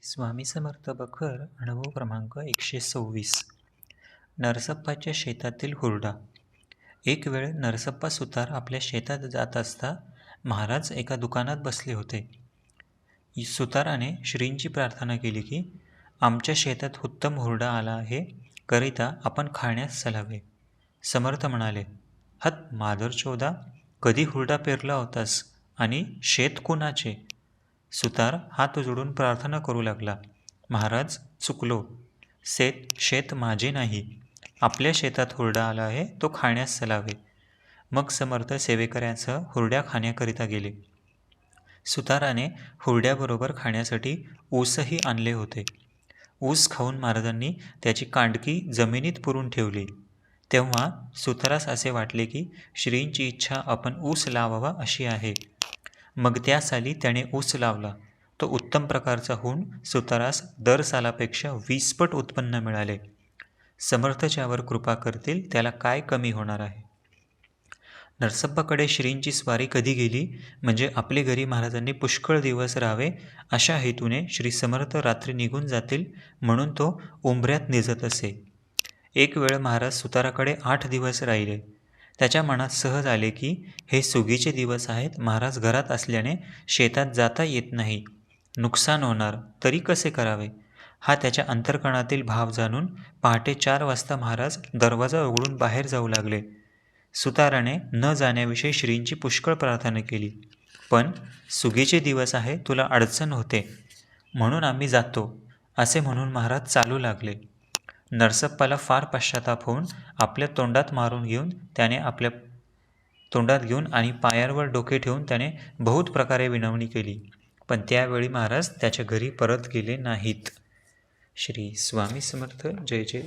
स्वामी समर्थ बखर अनुभव क्रमांक 126. नरसप्पाच्या शेतातील हुरडा. एक वेळ नरसप्पा सुतार आपल्या शेतात जात असता महाराज एका दुकानात बसले होते. सुताराने श्रींची प्रार्थना केली की आमच्या शेतात उत्तम हुरडा आला आहे, करिता आपण खाण्यास चलावे. समर्थ म्हणाले, हत माधरचोदा, कधी हुरडा पेरला होतास आणि शेत कुणाचे? सुतार हात जोडून प्रार्थना करू लागला, महाराज चुकलो, शेत माझे नाही, आपल्या शेतात हुरडा आला आहे, तो खाण्यास चलावे. मग समर्थ सेवेकऱ्यांसह हुरड्या खाण्याकरिता गेले. सुताराने हुरड्याबरोबर खाण्यासाठी ऊसही आणले होते. ऊस खाऊन महाराजांनी त्याची कांडकी जमिनीत पुरून ठेवली. तेव्हा सुतारास असे वाटले की श्रींची इच्छा आपण ऊस लावावा अशी आहे. मग त्या साली त्याने ऊस लावला. तो उत्तम प्रकारचा होऊन सुतारास दर सालापेक्षा 20 पट उत्पन्न मिळाले. समर्थ ज्यावर कृपा करतील त्याला काय कमी होणार आहे. नरसप्पाकडे श्रींची स्वारी कधी गेली म्हणजे आपले घरी महाराजांनी पुष्कळ दिवस राहावे अशा हेतूने श्री समर्थ रात्री निघून जातील म्हणून तो उंबऱ्यात निजत असे. एक वेळ महाराज सुताराकडे 8 दिवस राहिले. त्याच्या मनात सहज आले की हे सुगीचे दिवस आहेत, महाराज घरात असल्याने शेतात जाता येत नाही, नुकसान होणार, तरी कसे करावे. हा त्याच्या अंतर्कणातील भाव जाणून पहाटे 4 वाजता महाराज दरवाजा उघडून बाहेर जाऊ लागले. सुताराने न जाण्याविषयी श्रींची पुष्कळ प्रार्थना केली, पण सुगीचे दिवस आहे, तुला अडचण होते म्हणून आम्ही जातो असे म्हणून महाराज चालू लागले. नरसप्पाला फार पश्चाताप होऊन आपल्या तोंडात मारून घेऊन त्याने आपल्या तोंडात घेऊन आणि पायावर डोके ठेवून त्याने बहुत प्रकारे विनवणी केली, पण त्यावेळी महाराज त्याच्या घरी परत गेले नाहीत. श्री स्वामी समर्थ. जय जय.